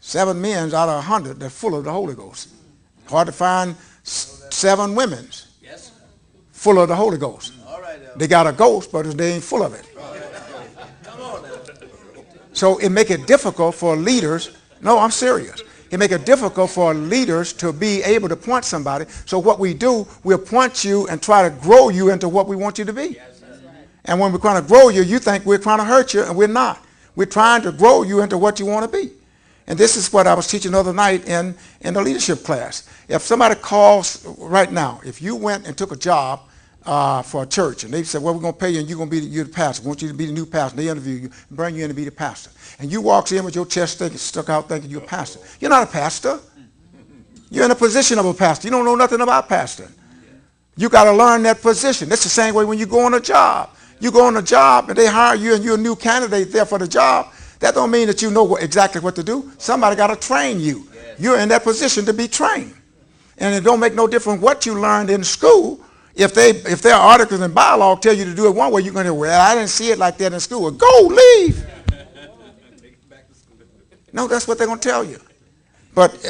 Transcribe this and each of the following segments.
7 men out of 100 that's full of the Holy Ghost. Hard to find 7 women full of the Holy Ghost. They got a ghost, but they ain't full of it. So it make it difficult for leaders. No, I'm serious. It make it difficult for leaders to be able to point somebody. So what we do, we'll point you and try to grow you into what we want you to be. And when we're trying to grow you, you think we're trying to hurt you, and we're not. We're trying to grow you into what you want to be. And this is what I was teaching the other night in the leadership class. If somebody calls right now, if you went and took a job for a church, and they said, well, we're going to pay you, and you're going to be the pastor. We want you to be the new pastor. They interview you, bring you in to be the pastor. And you walks in with your chest stuck out thinking you're a pastor. You're not a pastor. You're in a position of a pastor. You don't know nothing about pastoring. You got to learn that position. It's the same way when you go on a job. You go on a job, and they hire you, and you're a new candidate there for the job. That don't mean that you know exactly what to do. Somebody got to train you. You're in that position to be trained. And it don't make no difference what you learned in school. If their articles and bylaw tell you to do it one way, you're going to, well, I didn't see it like that in school. Well, go, leave. No, that's what they're going to tell you. But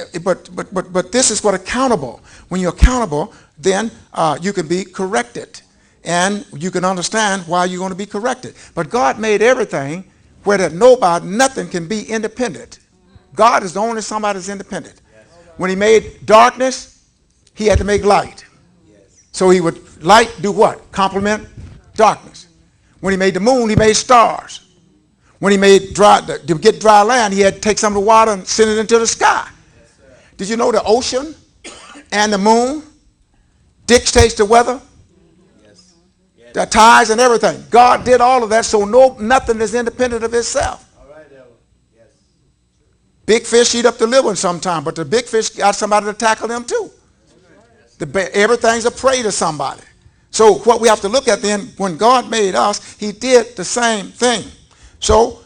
this is what accountable. When you're accountable, then you can be corrected. And you can understand why you're going to be corrected. But God made everything where that nothing can be independent. God is the only somebody that's independent. When he made darkness, he had to make light. So he would, light do what? Complement darkness. When he made the moon, he made stars. When he made to get dry land, he had to take some of the water and send it into the sky. Did you know the ocean and the moon dictates the weather? The tides and everything. God did all of that, so nothing is independent of itself. Big fish eat up the little one sometime, but the big fish got somebody to tackle them too. Everything's a prey to somebody. So what we have to look at then, when God made us, he did the same thing. So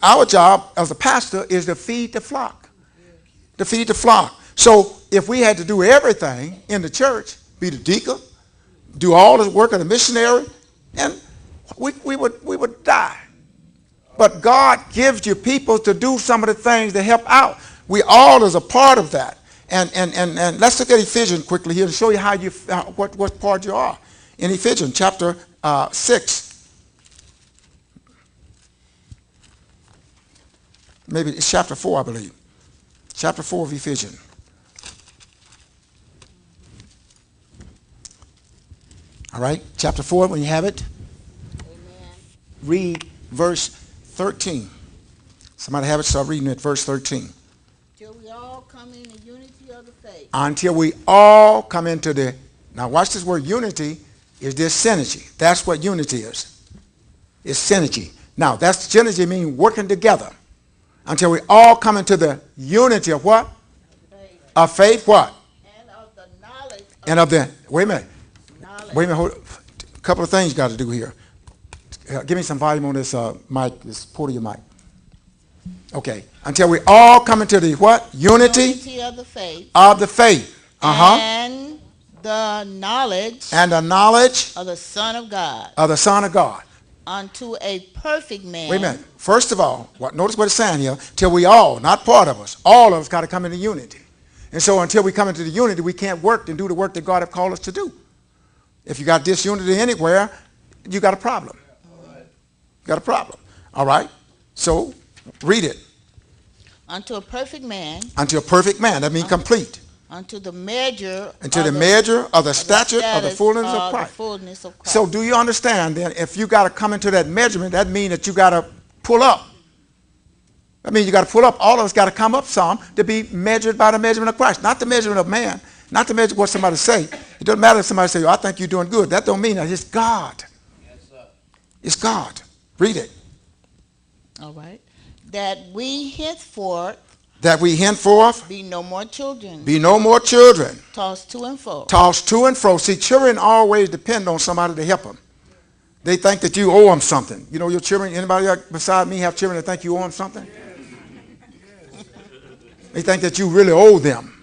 our job as a pastor is to feed the flock. To feed the flock. So if we had to do everything in the church, be the deacon, do all the work of the missionary, and we would die. But God gives you people to do some of the things to help out. We all is a part of that. And let's look at Ephesians quickly here to show you what part you are. In Ephesians chapter 6. Maybe it's chapter 4, I believe. Chapter 4 of Ephesians. All right, chapter 4, when you have it, amen. Read verse 13. Somebody have it, start reading at verse 13. Till we all come in the unity of the faith. Until we all come into the, now watch this word unity, is this synergy. That's what unity is. It's synergy. Now, that's synergy means working together. Until we all come into the unity of what? Faith. Of faith, what? And of the knowledge. And of the, wait a minute. Wait a minute, hold, a couple of things got to do here. Give me some volume on this mic, this port of your mic. Okay. Until we all come into the what? Unity of the faith. Of the faith. And the knowledge. And the knowledge. Of the Son of God. Of the Son of God. Unto a perfect man. Wait a minute. First of all, notice what it's saying here. Till we all, not part of us, all of us got to come into unity. And so until we come into the unity, we can't work and do the work that God has called us to do. If you got disunity anywhere, you got a problem. You got a problem. All right? So, read it. Unto a perfect man. Unto a perfect man. That means complete. Unto the measure. Unto the measure of the stature of the fullness of Christ. So, do you understand then, if you got to come into that measurement, that means that you got to pull up. That means you got to pull up. All of us got to come up some to be measured by the measurement of Christ. Not the measurement of man. Not to measure what somebody say. It doesn't matter if somebody say, oh, I think you're doing good. That don't mean that. It's God. Yes, sir. It's God. Read it. All right. That we henceforth. That we henceforth. Be no more children. Be no more children. Tossed to and fro. Tossed to and fro. See, children always depend on somebody to help them. They think that you owe them something. You know your children, anybody beside me have children that think you owe them something? They think that you really owe them.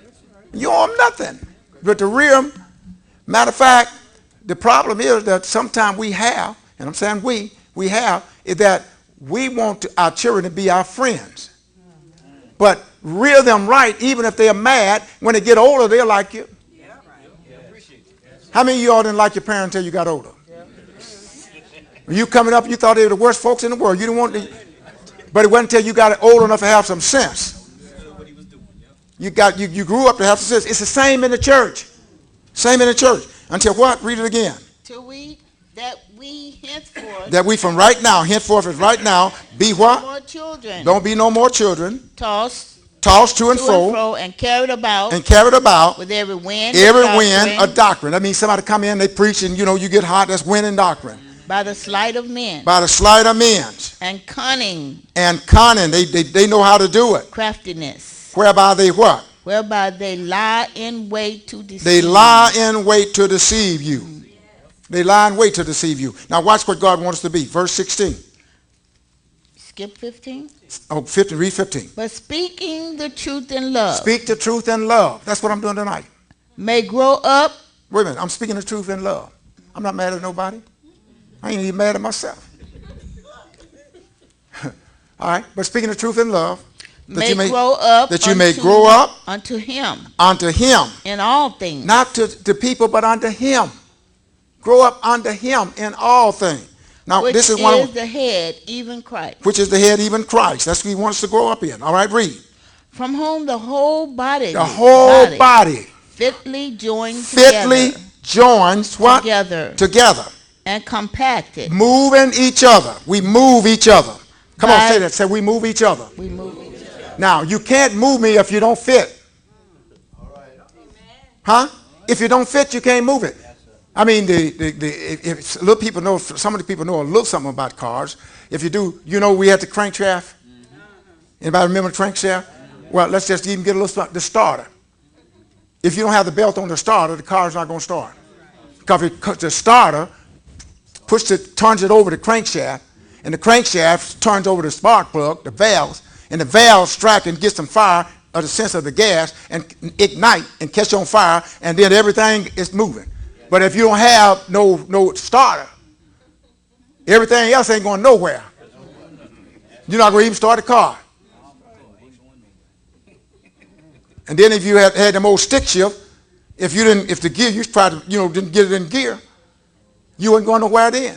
You owe them nothing. But the real, matter of fact, the problem is that sometimes we have, and I'm saying we have, is that we want our children to be our friends. But rear them right, even if they're mad. When they get older, they'll like you. How many of y'all didn't like your parents until you got older? When you coming up, you thought they were the worst folks in the world. You didn't want to, but it wasn't until you got old enough to have some sense. You grew up to have some sense. It's the same in the church. Same in the church. Until what? Read it again. That we henceforth. That we from right now, henceforth is right now, be what? No more children. Don't be no more children. Tossed To and fro. And carried about. With every wind. Of doctrine. That means somebody come in, they preach, and you get hot. That's wind and doctrine. By the sleight of men. And cunning. They know how to do it. Craftiness. Whereby they what? Whereby they lie in wait to deceive. They lie in wait to deceive you. They lie in wait to deceive you. Now watch what God wants us to be. Verse 16. Skip 15? Oh, 15. Read 15. But speaking the truth in love. Speak the truth in love. That's what I'm doing tonight. May grow up. Wait a minute. I'm speaking the truth in love. I'm not mad at nobody. I ain't even mad at myself. All right. But speaking the truth in love. That you may grow up unto him. In all things. Not to people, but unto him. Grow up unto him in all things. Now, this is one of the head, even Christ. Which is the head, even Christ. That's what he wants to grow up in. All right, read. From whom the whole body. Fitly joins what? Together. And compacted. Moving each other. We move each other. Come on, say that. Say we move each other. We move each other. Now, you can't move me if you don't fit. Huh? If you don't fit, you can't move it. I mean, if little people know, some of the people know a little something about cars. If you do, we had the crankshaft. Anybody remember the crankshaft? Well, let's just even get a little the starter. If you don't have the belt on the starter, the car's not going to start. Because the starter turns it over the crankshaft, and the crankshaft turns over the spark plug, the valves, and the valves strike and get some fire of the sense of the gas and ignite and catch on fire, and then everything is moving. But if you don't have no starter, everything else ain't going nowhere. You're not going to even start the car. And then if you had them old stick shift, if the gear you tried to didn't get it in gear, you weren't going nowhere then.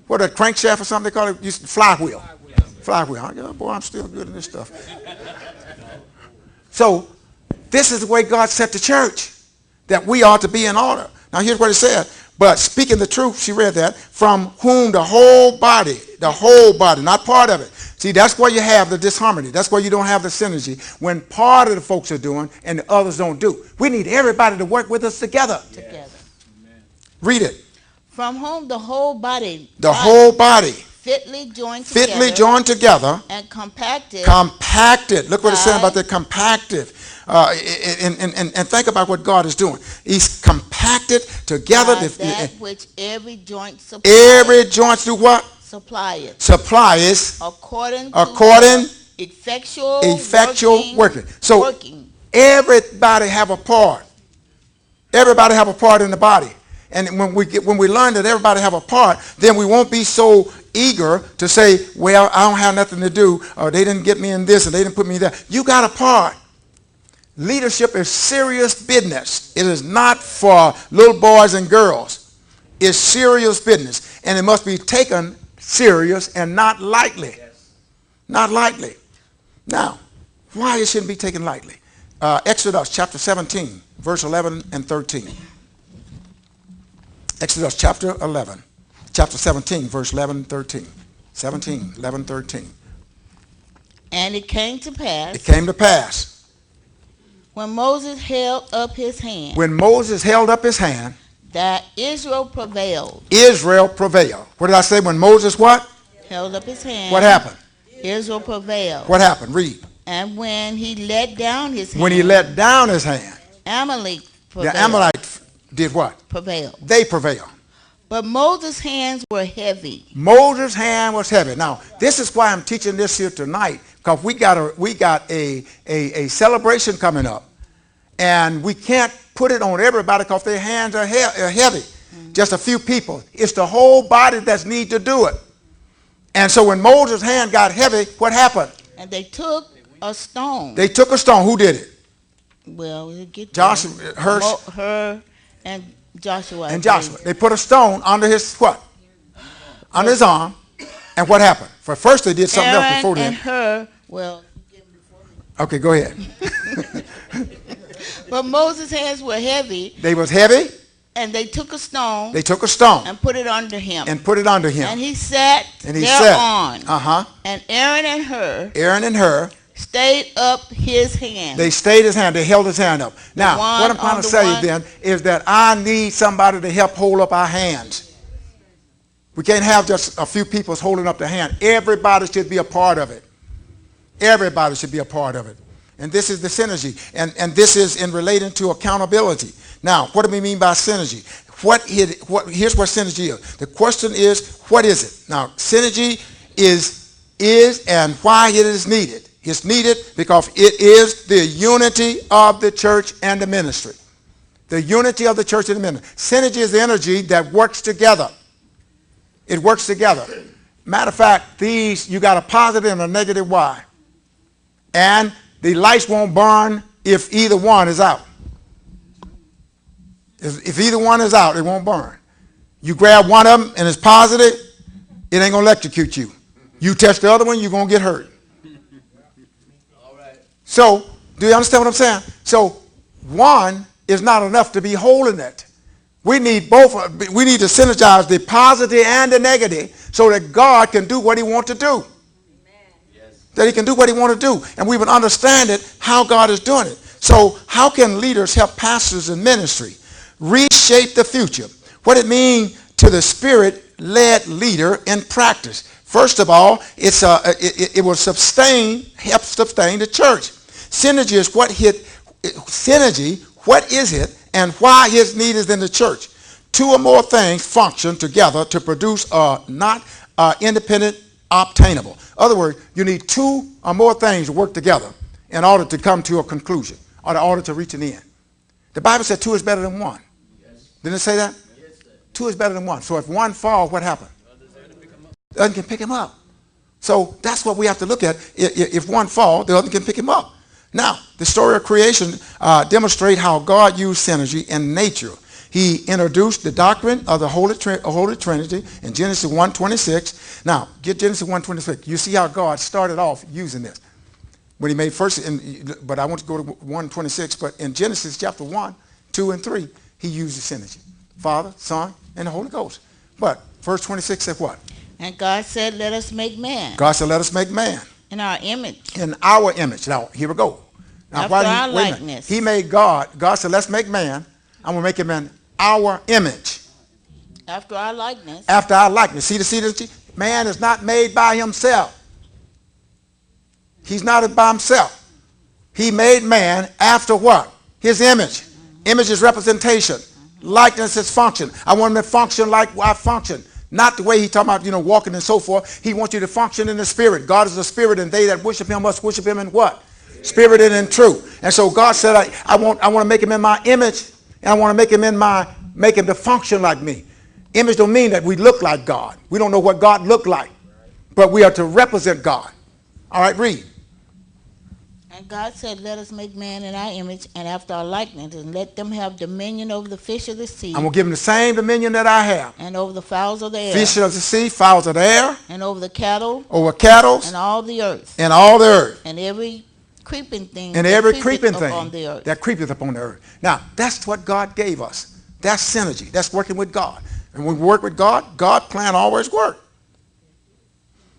What, a crankshaft or something they call it? Flywheel. Flywheel. Boy, I'm still good in this stuff. So this is the way God set the church, that we ought to be in order. Now here's what it said. But speaking the truth, she read that, from whom the whole body, not part of it. See, that's where you have the disharmony. That's where you don't have the synergy. When part of the folks are doing and the others don't do. We need everybody to work with us together. Read it. From whom the whole body. Fitly joined together. And compacted. Look what it's saying about the compacted. And think about what God is doing. He's compacted together. That which every joint supplies. Every joint do what? Supplies. According effectual working. So everybody have a part. Everybody have a part in the body. And when we learn that everybody have a part, then we won't be so eager to say, well, I don't have nothing to do, or they didn't get me in this, and they didn't put me in that. You got a part. Leadership is serious business. It is not for little boys and girls. It's serious business, and it must be taken serious and not lightly. Not lightly. Now, why it shouldn't be taken lightly? Exodus chapter 17, verse 11 and 13. Exodus chapter 17, verse 11 and 13. 17, 11, 13. And it came to pass. When Moses held up his hand. That Israel prevailed. What did I say? When Moses what? Held up his hand. What happened? Israel prevailed. What happened? Read. And when he let down his hand. Amalek prevailed. The Amalekites did what? Prevailed. They prevailed. But Moses' hands were heavy. Moses' hand was heavy. Now, this is why I'm teaching this here tonight, because we got a celebration coming up, and we can't put it on everybody because their hands are heavy. Just a few people. It's the whole body that needs to do it. And so when Moses' hand got heavy, what happened? And they took a stone. They took a stone. Who did it? Well, we'll get Joshua, her and Joshua. And Joshua. They put a stone under his what? Under his arm. And what happened? For first they did something else before that. And her, well. Okay, go ahead. But Moses' hands were heavy. They was heavy. And they took a stone. They took a stone. And put it under him. And put it under him. And he sat thereon. Uh-huh. And Aaron and her stayed up his hand. They stayed his hand. They held his hand up. Now, what I'm trying to say then is that I need somebody to help hold up our hands. We can't have just a few people holding up their hand. Everybody should be a part of it. Everybody should be a part of it. And this is the synergy. And this is in relating to accountability. Now, what do we mean by synergy? Here's what synergy is. The question is, what is it? Now, synergy is and why it is needed. It's needed because it is the unity of the church and the ministry. The unity of the church and the ministry. Synergy is the energy that works together. It works together. Matter of fact, you got a positive and a negative Y. And the lights won't burn if either one is out. If either one is out, it won't burn. You grab one of them and it's positive, it ain't going to electrocute you. You touch the other one, you're going to get hurt. All right. So, do you understand what I'm saying? So, one is not enough to be holding it. We need both. We need to synergize the positive and the negative so that God can do what he wants to do. Amen. Yes. That he can do what he wants to do. And we would understand it, how God is doing it. So, how can leaders help pastors in ministry reshape the future? What it means to the Spirit-led leader in practice. First of all, it will help sustain the church. Synergy is what is it, and why his need is in the church. Two or more things function together to produce not independent, obtainable. In other words, you need two or more things to work together in order to come to a conclusion, or in order to reach an end. The Bible said two is better than one. Didn't it say that? Yes, sir. Two is better than one. So if one falls, what happened? The other can pick him up. So that's what we have to look at. If one falls, the other can pick him up. Now, the story of creation demonstrates how God used synergy in nature. He introduced the doctrine of the Holy Trinity in Genesis 1:26. Now, get Genesis 1:26. You see how God started off using this. When he made first, but I want to go to 1:26. But in Genesis chapter 1, 2, and 3, he uses synergy. Father, Son, and the Holy Ghost. But verse 26 said what? And God said, let us make man. God said, let us make man. In our image. In our image. Now, here we go. Now, after our likeness. He made God. God said, let's make man. I'm going to make him in our image. After our likeness. After our likeness. See the synergy? Man is not made by himself. He's not by himself. He made man after what? His image. Image is representation. Likeness is function. I want him to function like I function. Not the way he's talking about, walking and so forth. He wants you to function in the spirit. God is a spirit, and they that worship him must worship him in what? Spirit and in truth. And so God said, I want to make him in my image, and I want to make him to function like me. Image don't mean that we look like God. We don't know what God looked like. But we are to represent God. All right, read. And God said, let us make man in our image and after our likeness, and let them have dominion over the fish of the sea. I'm going to give them the same dominion that I have. And over the fowls of the air. Fish of the sea, fowls of the air. And over the cattle. Over cattle. And all the earth. And all the earth. And every creeping thing. And every creeping thing upon the earth. That creepeth upon the earth. Now, that's what God gave us. That's synergy. That's working with God. And when we work with God, God's plan always works.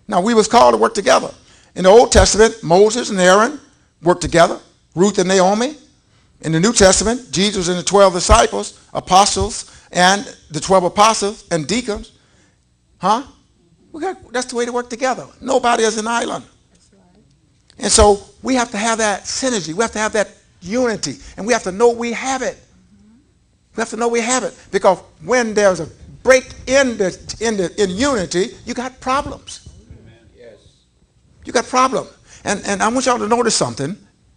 Now, we was called to work together. In the Old Testament, Moses and Aaron worked together. Ruth and Naomi. In the New Testament, Jesus and the 12 disciples, apostles, and the 12 apostles and deacons. Huh? That's the way to work together. Nobody is an island. And so we have to have that synergy. We have to have that unity. And we have to know we have it. We have to know we have it. Because when there's a break in unity, you got problems. Yes. You got problems. And I want y'all to notice something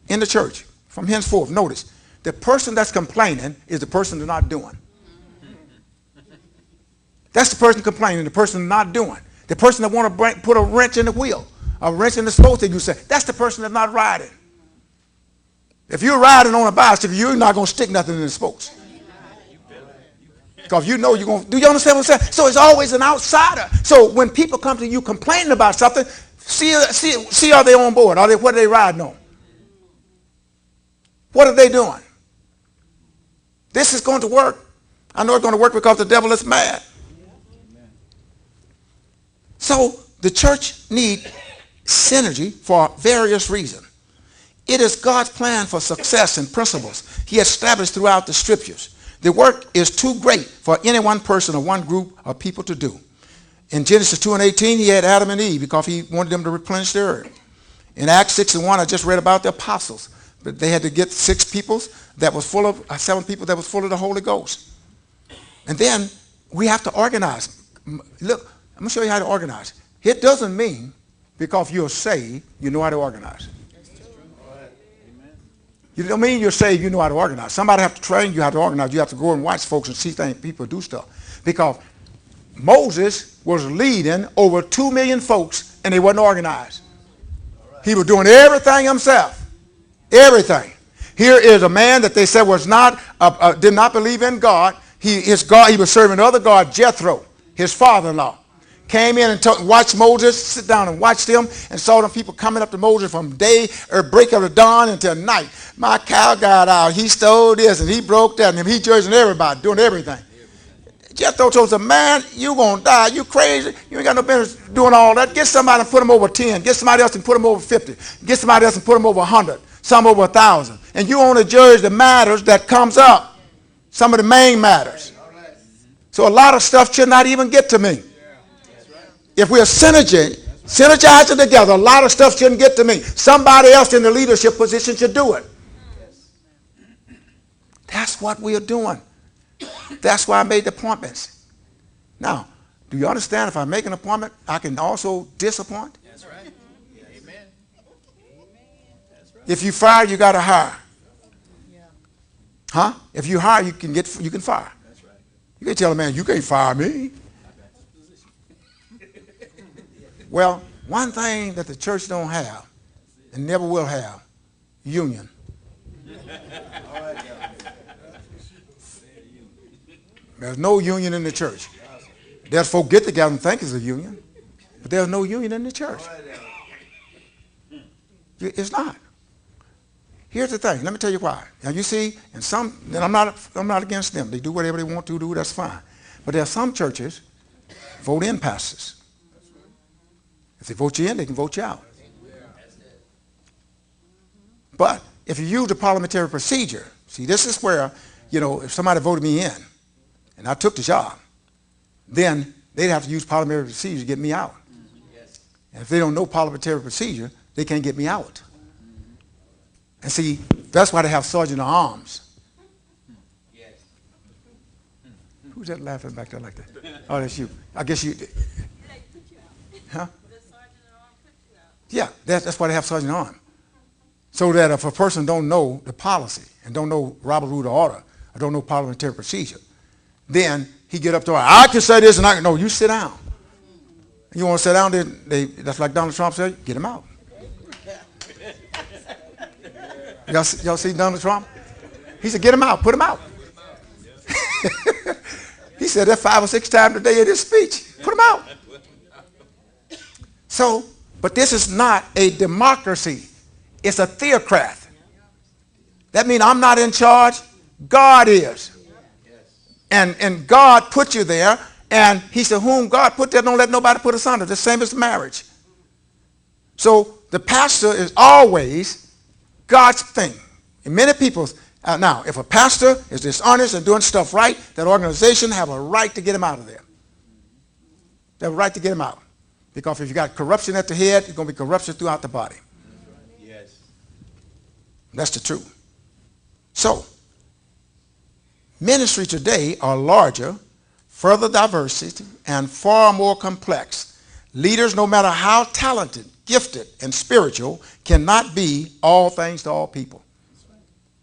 in the church. From henceforth, notice. The person that's complaining is the person that's not doing. That's the person complaining, the person not doing. The person that want to put a wrench in the wheel. a wrench in the spokes that you say, that's the person that's not riding. If you're riding on a bicycle, you're not going to stick nothing in the spokes. Because you know you're going to, do you understand what I'm saying? So it's always an outsider. So when people come to you complaining about something, see are they on board? What are they riding on? What are they doing? This is going to work. I know it's going to work because the devil is mad. So the church needs synergy for various reasons. It is God's plan for success and principles he established throughout the scriptures. The work is too great for any one person or one group of people to do. In Genesis 2:18, he had Adam and Eve because he wanted them to replenish the earth. In Acts 6:1, I just read about the apostles. But they had to get 7 people that was full of the Holy Ghost. And then we have to organize. Look, I'm going to show you how to organize. It doesn't mean because you're saved, you know how to organize. You don't mean you're saved, you know how to organize. Somebody have to train you how to organize. You have to go and watch folks and see things people do stuff. Because Moses was leading over 2 million folks and they wasn't organized. He was doing everything himself. Everything. Here is a man that they said was not, did not believe in God. He was serving other God, Jethro, his father-in-law. Came in and watched Moses, sit down and watched him, and saw them people coming up to Moses from break of the dawn until night. My cow got out. He stole this and he broke that, and he judging everybody, doing everything. Jethro told him, man, you going to die. You crazy. You ain't got no business doing all that. Get somebody and put him over 10. Get somebody else and put him over 50. Get somebody else and put him over 100. Some over 1,000. And you only judge the matters that comes up. Some of the main matters. So a lot of stuff should not even get to me. If we're synergizing together, a lot of stuff shouldn't get to me. Somebody else in the leadership position should do it. That's what we are doing. That's why I made the appointments. Now, do you understand if I make an appointment, I can also disappoint? That's right. Amen. If you fire, you got to hire. Huh? If you hire, you can fire. That's right. You can tell a man, you can't fire me. Well, one thing that the church don't have and never will have, union. There's no union in the church. There's folk get together and think it's a union, but there's no union in the church. It's not. Here's the thing. Let me tell you why. Now you see, and I'm not against them. They do whatever they want to do. That's fine. But there are some churches vote in pastors. If they vote you in, they can vote you out. But if you use the parliamentary procedure, see, this is where, if somebody voted me in and I took the job, then they'd have to use parliamentary procedure to get me out. And if they don't know parliamentary procedure, they can't get me out. And see, that's why they have sergeant of arms. Who's that laughing back there like that? Oh, that's you. I guess you. Huh? Yeah, that's why they have sergeant arm. So that if a person don't know the policy and don't know Robert Rule of Order or don't know parliamentary procedure, then he get up to, I can say this and I can, no, you sit down. You want to sit down, that's like Donald Trump said, get him out. Y'all see Donald Trump? He said, get him out, put him out. He said that 5 or 6 times a day in his speech. Put him out. So, but this is not a democracy. It's a theocrat. That means I'm not in charge. God is. And God put you there. And he said, whom God put there, don't let nobody put us under. The same as marriage. So the pastor is always God's thing. And many people, now, if a pastor is dishonest and doing stuff right, that organization have a right to get him out of there. They have a right to get him out. Because if you got corruption at the head, it's going to be corruption throughout the body. Yes. That's the truth. So, ministry today are larger, further diversity, and far more complex. Leaders, no matter how talented, gifted, and spiritual, cannot be all things to all people.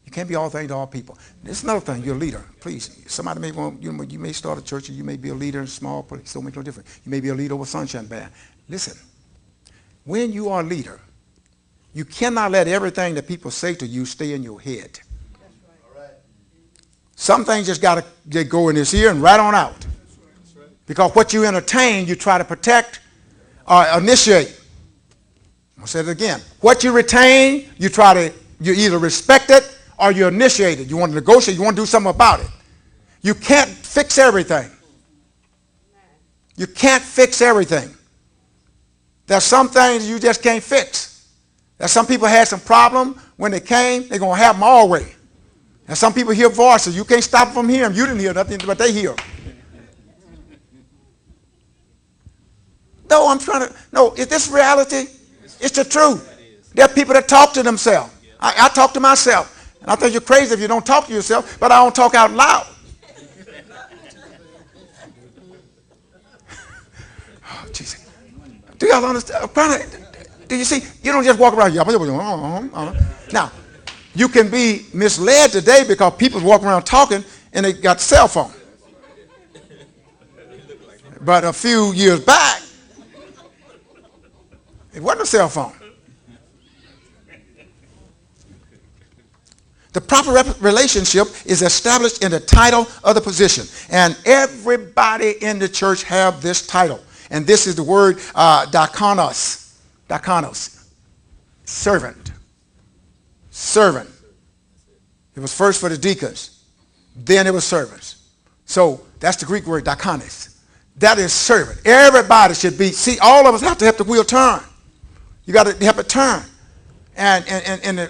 You can't be all things to all people. There's another thing. You're a leader. Please, somebody may want, you may start a church, and you may be a leader in a small place. Don't make no difference. You may be a leader over Sunshine Band. Listen, when you are a leader, you cannot let everything that people say to you stay in your head. Some things just got to go in this ear and right on out. Because what you entertain, you try to protect or initiate. I'll say it again. What you retain, you either respect it or you initiate it. You want to negotiate, you want to do something about it. You can't fix everything. You can't fix everything. There's some things you just can't fix. There's some people had some problem when they came, they're going to have them always. And some people hear voices. You can't stop them from hearing them. You didn't hear nothing, but they hear. No, is this reality? It's the truth. There are people that talk to themselves. I talk to myself. And I think you're crazy if you don't talk to yourself, but I don't talk out loud. Oh, Jesus. Do y'all understand? Do you see? You don't just walk around. Now, you can be misled today because people walk around talking and they got cell phone. But a few years back, it wasn't a cell phone. The proper relationship is established in the title of the position. And everybody in the church have this title. And this is the word diakonos. Diakonos. Servant. Servant. It was first for the deacons. Then it was servants. So that's the Greek word diakonos. That is servant. Everybody should be. See, all of us have to help the wheel turn. You got to help it turn. And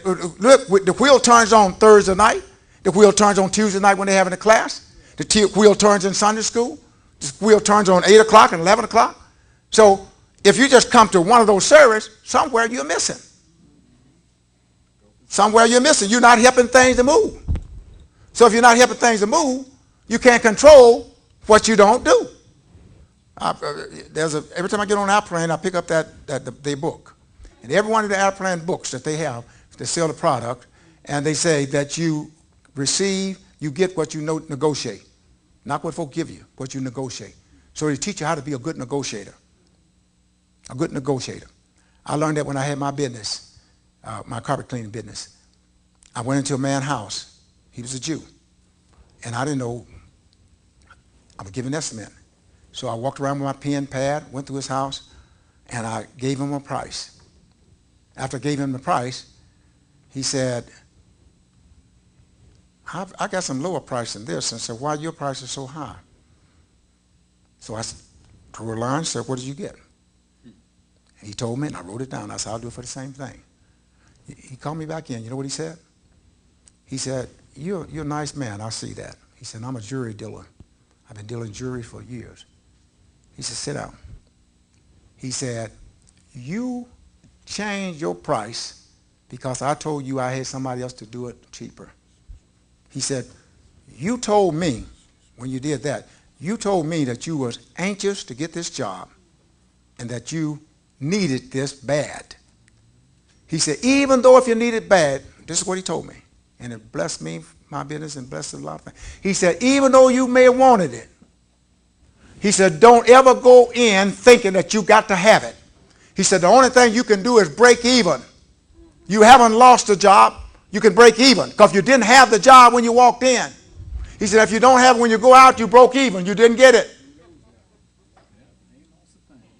look, the wheel turns on Thursday night. The wheel turns on Tuesday night when they're having a class. The wheel turns in Sunday school. The wheel turns on 8 o'clock and 11 o'clock. So if you just come to one of those services, somewhere you're missing. Somewhere you're missing. You're not helping things to move. So if you're not helping things to move, you can't control what you don't do. Every time I get on an airplane, I pick up their book. And every one of the airplane books that they have, they sell the product, and they say that you receive, you get what you negotiate. Not what folk give you, what you negotiate. So they teach you how to be a good negotiator. A good negotiator. I learned that when I had my business, my carpet cleaning business. I went into a man's house. He was a Jew. And I didn't know, I was giving an estimate. So I walked around with my pen pad, went to his house, and I gave him a price. After I gave him the price, he said, I got some lower price than this. And I said, why your price is so high? So I drew a line and said, what did you get? And he told me, and I wrote it down. I said, I'll do it for the same thing. He called me back in. You know what he said? He said, you're a nice man. I see that. He said, I'm a jury dealer. I've been dealing jury for years. He said, sit down. He said, you changed your price because I told you I had somebody else to do it cheaper. He said, you told me, when you did that, you told me that you was anxious to get this job and that you needed this bad. He said, even though if you need it bad, this is what he told me, and it blessed me, my business, and blessed a lot of things. He said, even though you may have wanted it, he said, don't ever go in thinking that you got to have it. He said, the only thing you can do is break even. You haven't lost the job. You can break even. Because you didn't have the job when you walked in. He said, if you don't have it when you go out, you broke even. You didn't get it.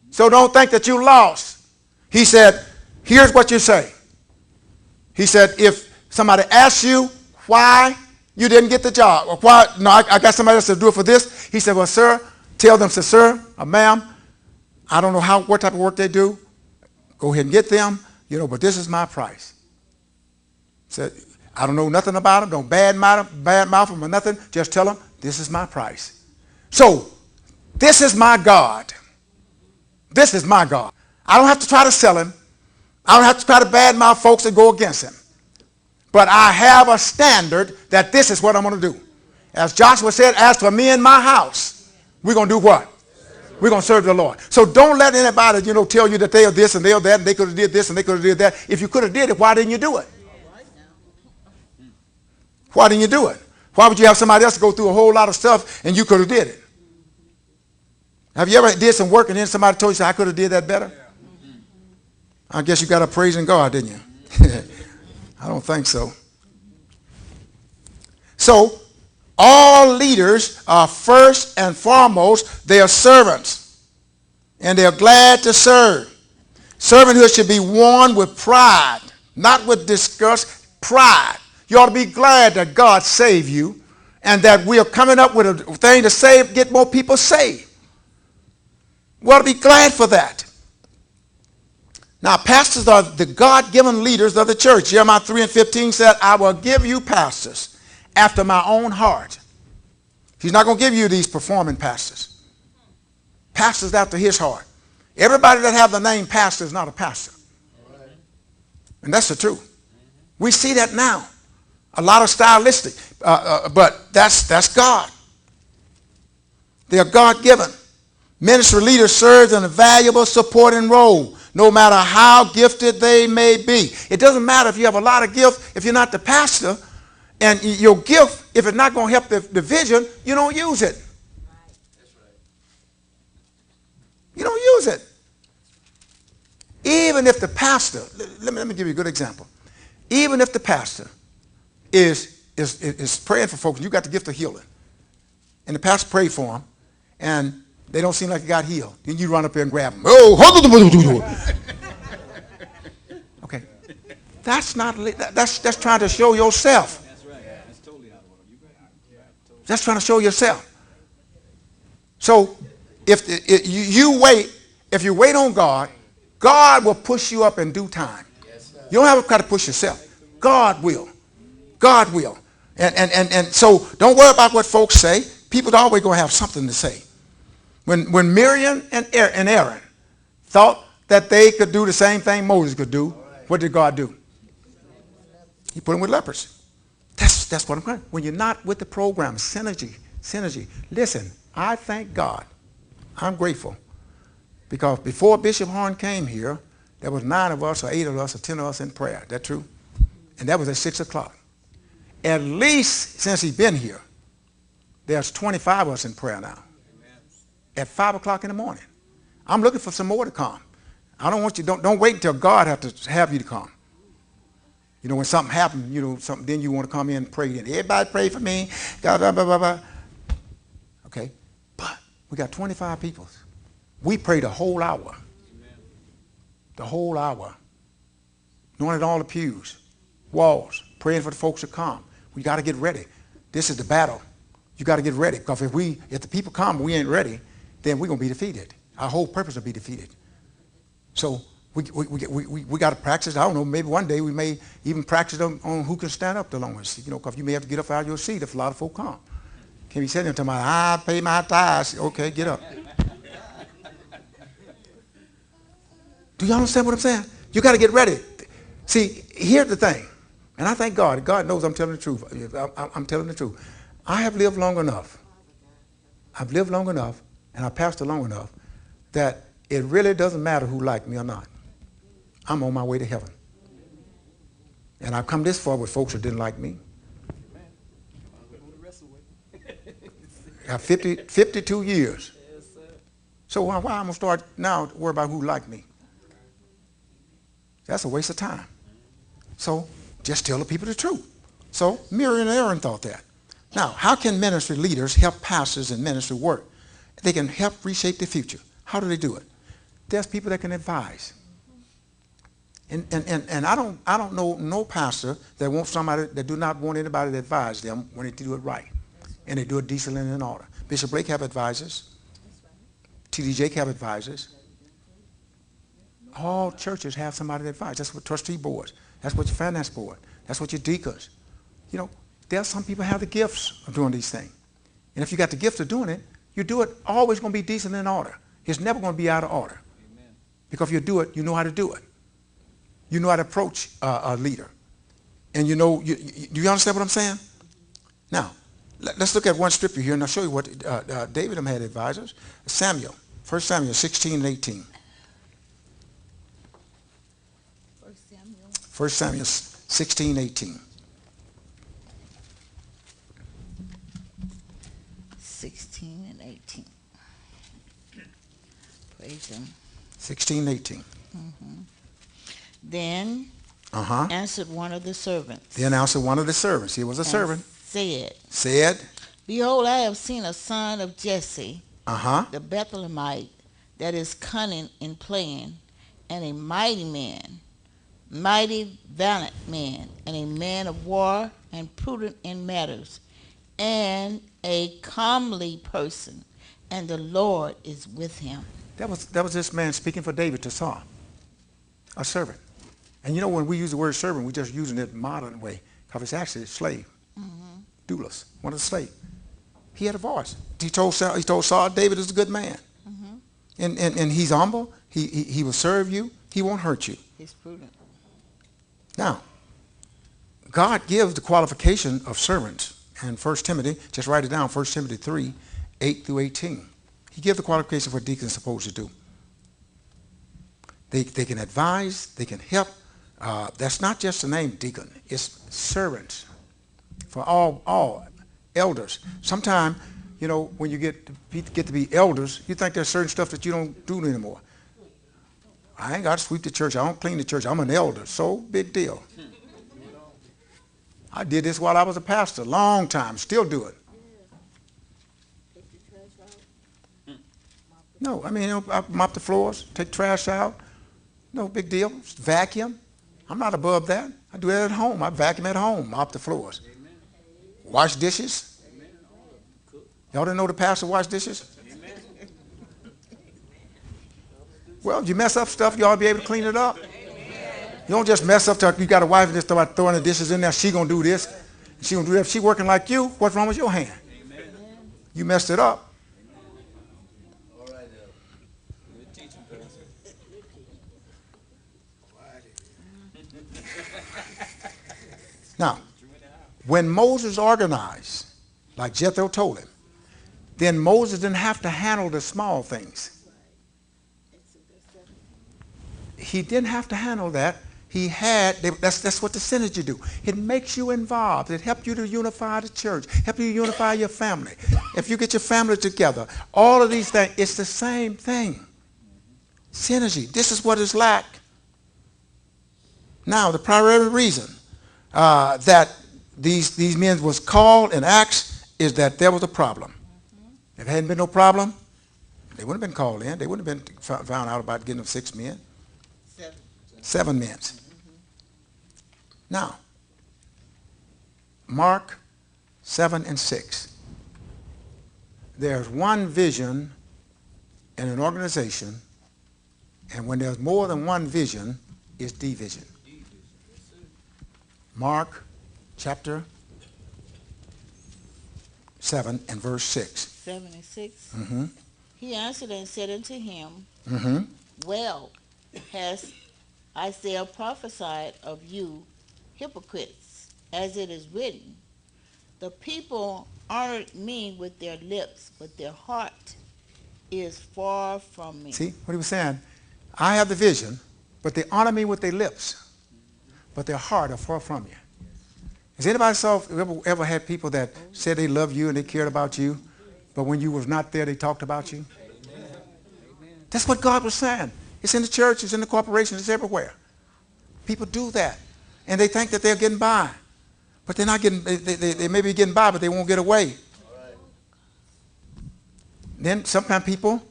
So don't think that you lost. He said, here's what you say. He said, if somebody asks you why you didn't get the job, or why, no, I got somebody else to do it for this. He said, well, sir, tell them, say, sir, or ma'am, I don't know what type of work they do. Go ahead and get them, but this is my price. Said, I don't know nothing about them. Don't badmouth them or nothing. Just tell them, this is my price. So, this is my God. This is my God. I don't have to try to sell him. I don't have to try to badmouth folks and go against him. But I have a standard that this is what I'm going to do. As Joshua said, as for me and my house, we're going to do what? We're going to serve the Lord. So don't let anybody, tell you that they are this and they are that and they could have did this and they could have did that. If you could have did it, why didn't you do it? Why didn't you do it? Why would you have somebody else go through a whole lot of stuff and you could have did it? Have you ever did some work and then somebody told you, I could have did that better? I guess you got up praising God, didn't you? I don't think so. So, all leaders are first and foremost, they are servants. And they are glad to serve. Servanthood should be worn with pride, not with disgust, pride. You ought to be glad that God saved you and that we are coming up with a thing to save, get more people saved. We ought to be glad for that. Now, pastors are the God-given leaders of the church. Jeremiah 3:15 said, I will give you pastors after my own heart. He's not going to give you these performing pastors. Pastors after his heart. Everybody that have the name pastor is not a pastor. And that's the truth. We see that now. A lot of stylistic. But that's God. They are God-given. Ministry leaders serve in a valuable supporting role, no matter how gifted they may be. It doesn't matter if you have a lot of gifts, if you're not the pastor, and your gift, if it's not going to help the vision, you don't use it. You don't use it. Even if the pastor, let me give you a good example. Even if the pastor is praying for folks, you got the gift of healing, and the pastor prayed for them, and they don't seem like they got healed. Then you run up there and grab them. Oh, okay. That's not. That's trying to show yourself. That's right. That's totally out of order. You right. That's trying to show yourself. So if you wait on God, God will push you up in due time. You don't have to try to push yourself. God will. God will. And so don't worry about what folks say. People are always going to have something to say. When Miriam and Aaron thought that they could do the same thing Moses could do, what did God do? He put them with leprosy. That's what I'm saying. When you're not with the program, synergy. Listen, I thank God. I'm grateful. Because before Bishop Harden came here, there was 9 of us or 8 of us or 10 of us in prayer. That true? And that was at 6 o'clock. At least since he's been here, there's 25 of us in prayer now. At 5 o'clock in the morning. I'm looking for some more to come. I don't want you, don't wait until God has to have you to come. You know, when something happens, then you want to come in and pray. And everybody pray for me. God, blah, blah, blah, blah. Okay? But we got 25 people. We prayed a whole hour. Amen. The whole hour. Anointed all the pews, walls, praying for the folks to come. We got to get ready. This is the battle. You got to get ready. Because if the people come and we ain't ready, then we're going to be defeated. Our whole purpose will be defeated. So we got to practice. I don't know, maybe one day we may even practice on who can stand up the longest. Because you may have to get up out of your seat if a lot of folk come. Can't be sitting there talking about, I pay my tithes. Okay, get up. Do you understand what I'm saying? You got to get ready. See, here's the thing. And I thank God. God knows I'm telling the truth. I'm telling the truth. I have lived long enough. I've lived long enough, and I've pastored long enough, that it really doesn't matter who liked me or not. I'm on my way to heaven. And I've come this far with folks that didn't like me. I have 52 years. So why am I going to start now to worry about who liked me? That's a waste of time. So just tell the people the truth. So Miriam and Aaron thought that. Now, how can ministry leaders help pastors in ministry work? They can help reshape the future. How do they do it? There's people that can advise. And I don't know no pastor that wants somebody that do not want anybody to advise them when they do it right. And they do it decently and in order. Bishop Blake have advisors. T.D. Jake have advisors. All churches have somebody to advise. That's what trustee boards. That's what your finance board. That's what your deacons. There's some people have the gifts of doing these things. And if you got the gift of doing it, you do it always going to be decent and in order. It's never going to be out of order. Amen. Because if you do it, you know how to do it. You know how to approach a leader. And do you understand what I'm saying? Now, let's look at one scripture here, and I'll show you what David had advisors. Samuel, 1 Samuel 16 and 18. 1 Samuel 16, 18. 16 and 18. Praise him. 16, 18. Then Uh-huh. answered one of the servants. Then answered one of the servants. He was a and servant. Said, Said, Behold, I have seen a son of Jesse, uh-huh. the Bethlehemite, that is cunning in playing, and a mighty valiant man, and a man of war, and prudent in matters, and a comely person, and the Lord is with him. That was this man speaking for David to Saul. A servant. And you know, when we use the word servant, we're just using it modern way, because it's actually a slave. Doulos, one of the slaves. He had a voice. He told Saul, David is a good man. And he's humble. He will serve you. He won't hurt you. He's prudent. Now, God gives the qualification of servants. And 1 Timothy, just write it down, 1 Timothy 3, 8 through 18. He gives the qualification for what deacons are supposed to do. They can advise, they can help. That's not just the name deacon. It's servants for all elders. Sometimes, you know, when you get to be elders, you think there's certain stuff that you don't do anymore. I ain't got to sweep the church. I don't clean the church. I'm an elder. So big deal. I did this while I was a pastor. Long time. Still do it. No, I mean, you know, I mop the floors, take trash out. No big deal. Just vacuum. I'm not above that. I do that at home. I vacuum at home, mop the floors. Amen. Wash dishes. Amen. Y'all didn't know the pastor wash dishes? Amen. Well, if you mess up stuff, you ought to be able to clean it up. You don't just mess up till you got a wife and just start throwing the dishes in there. She gonna do this. She gonna do that. If she working like you, what's wrong with your hand? Amen. You messed it up. All right, good teaching, Pastor. Now, when Moses organized, like Jethro told him, then Moses didn't have to handle the small things. He didn't have to handle that. He had, that's what the synergy do. It makes you involved. It helps you to unify the church, help you unify your family. If you get your family together, all of these things, it's the same thing. Synergy. This is what is lacked. Now, the primary reason that these men was called in Acts is that there was a problem. If there hadn't been no problem, they wouldn't have been called in. They wouldn't have been found out about getting them 6 men. 7 men. Now, Mark 7 and 6. There's one vision in an organization, and when there's more than one vision, it's division. Mark chapter 7 and verse 6. 7 and 6. Mm-hmm. He answered and said unto him, Mm-hmm. Well, has Isaiah prophesied of you hypocrites, as it is written, the people honored me with their lips, but their heart is far from me. See what he was saying? I have the vision, but they honor me with their lips, but their heart are far from you. Has anybody ever had people that said they loved you and they cared about you, but when you was not there, they talked about you? That's what God was saying. It's in the church, it's in the corporation, it's everywhere. People do that, and they think that they're getting by, but they're not getting. They may be getting by, but they won't get away. Then sometimes people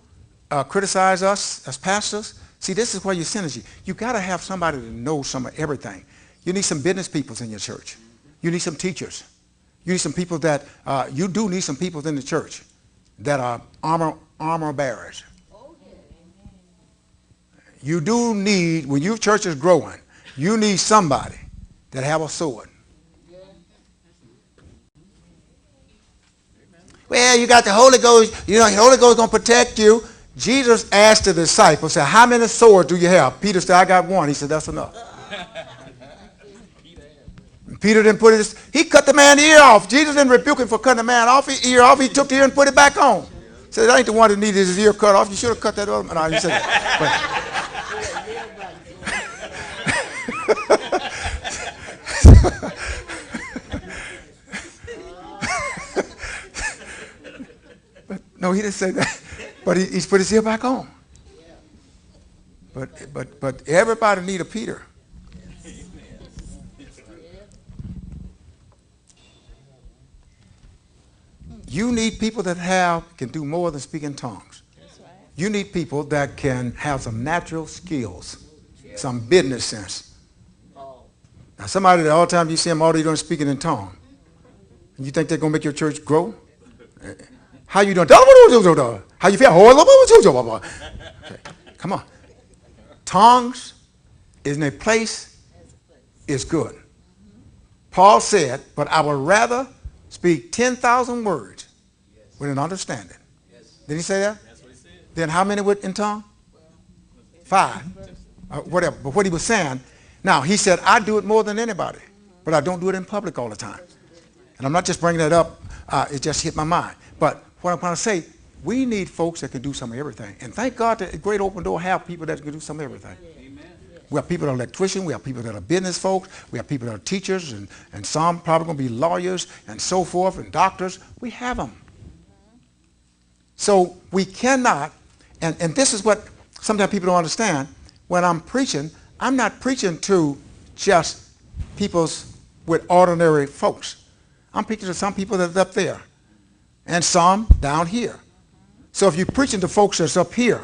criticize us as pastors. See, this is where your synergy. You got to have somebody that knows some of everything. You need some business people in your church. You need some teachers. You need some people that you do need some people in the church that are armor bearers. You do need, when your church is growing, you need somebody that have a sword. Well, you got the Holy Ghost. You know, the Holy Ghost is going to protect you. Jesus asked the disciples, said, how many swords do you have? Peter said, I got one. He said, that's enough. Peter didn't put it, he cut the man's ear off. Jesus didn't rebuke him for cutting the man off his ear off. He took the ear and put it back on. He said, I ain't the one that needed his ear cut off. You should have cut that other. No, he said that. No, he didn't say that. But he's put his ear back on. But everybody need a Peter. You need people that can do more than speak in tongues. That's right. You need people that can have some natural skills, some business sense. Now, somebody that all the time you see them all day doing speaking in tongues, and you think they're going to make your church grow? How you doing? How you feel? Okay, come on. Tongues in a place is good. Paul said, but I would rather speak 10,000 words with an understanding. Did he say that? That's what he said. Then how many were in tongue? 5. Whatever. But what he was saying, now he said, I do it more than anybody, but I don't do it in public all the time. And I'm not just bringing that up. It just hit my mind. But what I'm trying to say, we need folks that can do some of everything. And thank God that Great Open Door have people that can do some of everything. We have people that are electricians. We have people that are business folks. We have people that are teachers, and some probably going to be lawyers and so forth, and doctors. We have them. So we cannot, and this is what sometimes people don't understand. When I'm preaching, I'm not preaching to just people with ordinary folks. I'm preaching to some people that are up there and some down here. So if you're preaching to folks that's up here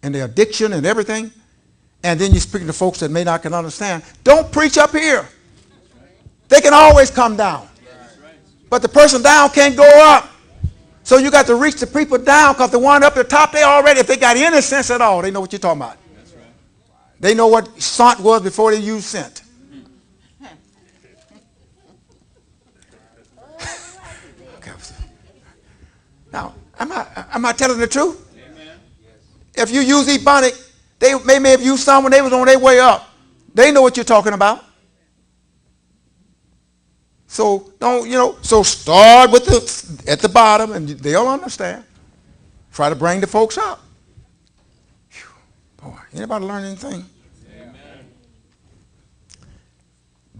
and their addiction and everything, and then you're speaking to folks that may not can understand, don't preach up here. They can always come down. But the person down can't go up. So you got to reach the people down, because the one up the top, they already, if they got any sense at all, they know what you're talking about. That's right. They know what sant was before they used scent. Okay. Now, am I telling the truth? Amen. If you use Ebonic, they may have used some when they was on their way up. They know what you're talking about. So so start with at the bottom, and they'll understand. Try to bring the folks up. Whew, boy, anybody learn anything? Amen.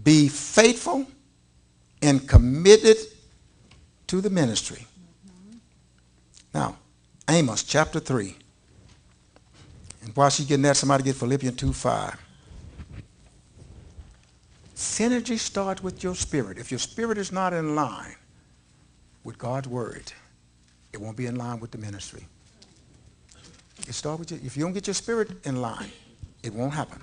Be faithful and committed to the ministry. Now, Amos chapter 3. And while she's getting that, somebody get Philippians 2:5. Synergy starts with your spirit. If your spirit is not in line with God's word, it won't be in line with the ministry. It starts with you. If you don't get your spirit in line, it won't happen.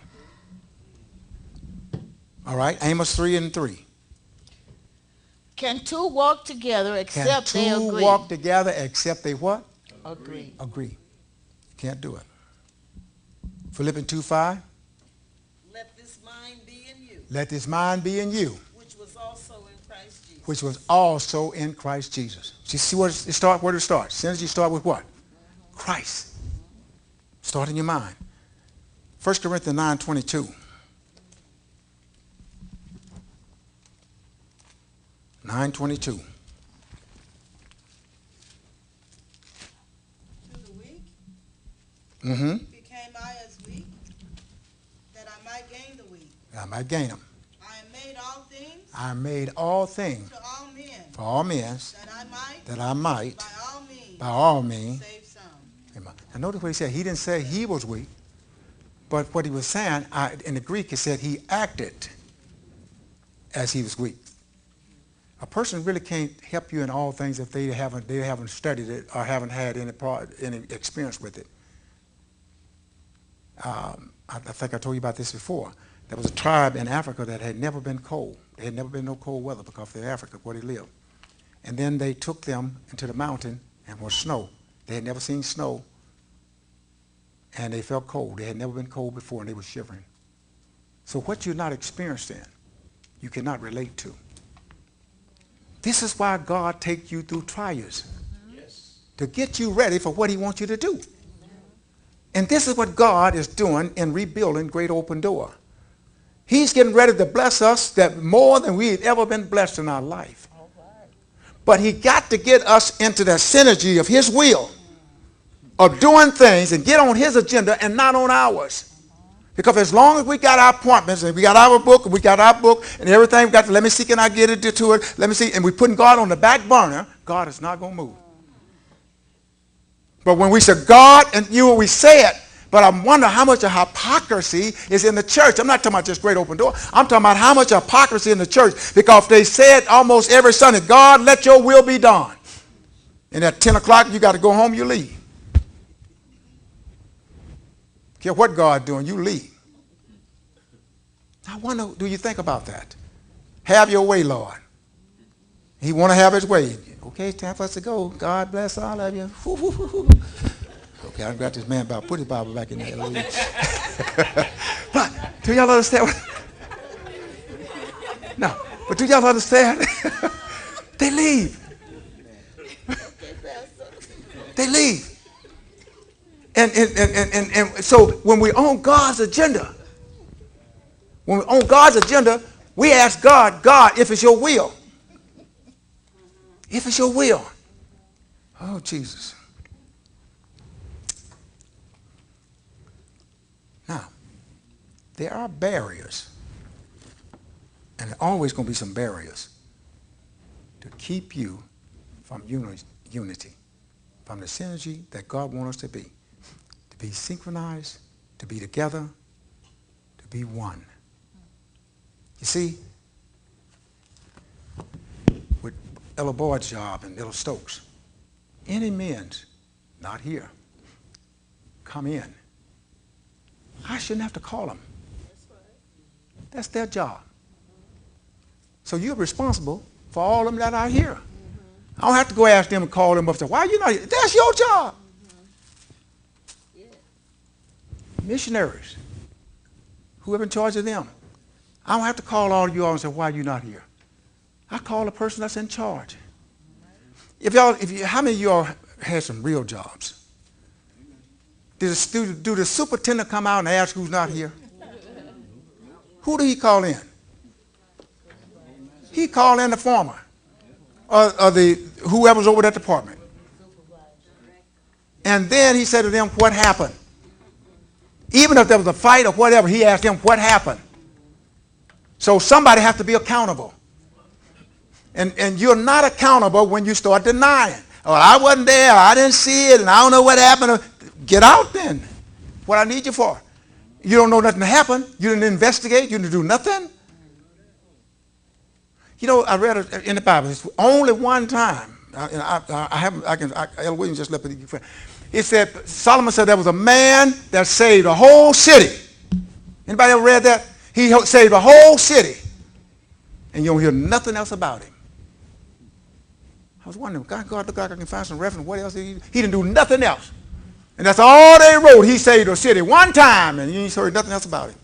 All right, Amos 3:3. Can two walk together except they Can two agree? walk together except they what? Agree. Agree. Can't do it. Philippians 2:5. Let this mind be in you, Let this mind be in you, which was also in Christ Jesus. which was also in Christ Jesus. See where it starts? Where it starts? Synergy start with what? Christ. Start in your mind. 1 Corinthians 9:22. 9:22. To the weak Mm-hmm. became I as weak, that I might gain the weak. I might gain them. I am made all things I made all things to all men, for all men, that I might, by all means, save some. Amen. And notice what he said. He didn't say he was weak, but what he was saying, in the Greek, it said he acted as he was weak. A person really can't help you in all things if they haven't studied it or haven't had any experience with it. I think I told you about this before. There was a tribe in Africa that had never been cold. There had never been no cold weather because they're Africa, where they live. And then they took them into the mountain and was snow. They had never seen snow, and they felt cold. They had never been cold before, and they were shivering. So what you're not experienced in, you cannot relate to. This is why God takes you through trials, to get you ready for what he wants you to do. And this is what God is doing in rebuilding Great Open Door. He's getting ready to bless us that more than we've ever been blessed in our life. But he got to get us into that synergy of his will, of doing things and get on his agenda and not on ours. Because as long as we got our appointments and we got our book and everything, we got to, let me see, can I get it to it? Let me see. And we're putting God on the back burner, God is not going to move. But when we say God, and we say it, but I wonder how much of hypocrisy is in the church. I'm not talking about just Great Open Door. I'm talking about how much hypocrisy in the church, because they say it almost every Sunday, God, let your will be done. And at 10 o'clock, you got to go home, you leave. Care what God's doing, you leave. I wonder, do you think about that? Have your way, Lord. He want to have his way. Okay, time for us to go. God bless all of you. Okay, I got this man about put his Bible back in there. But do y'all understand? No, but do y'all understand? They leave. They leave. And so when we're on God's agenda, we ask God, if it's your will. If it's your will. Oh, Jesus. Now, there are barriers, and there are always going to be some barriers to keep you from unity, from the synergy that God wants us to be synchronized, to be together, to be one. You see, with Ella Boyd's job and Ella Stokes, any men's not here come in, I shouldn't have to call them. That's their job. So you're responsible for all of them that are here. I don't have to go ask them and call them up and say, why are you not here? That's your job. Missionaries, whoever in charge of them. I don't have to call all of you all and say, why are you not here? I call the person that's in charge. How many of y'all had some real jobs? Do the superintendent come out and ask who's not here? Who do he call in? He called in the former, or whoever's over that department. And then he said to them, what happened? Even if there was a fight or whatever, he asked them, what happened? So somebody has to be accountable. And you're not accountable when you start denying. Oh, I wasn't there, I didn't see it, and I don't know what happened. Get out then. What I need you for. You don't know nothing happened. You didn't investigate. You didn't do nothing. You know, I read it in the Bible. It's only one time. Ella Williams just left it. It said, Solomon said there was a man that saved a whole city. Anybody ever read that? He saved a whole city. And you don't hear nothing else about him. I was wondering, God, look like I can find some reference. What else did he do? He didn't do nothing else. And that's all they wrote. He saved a city one time, and you ain't heard nothing else about it.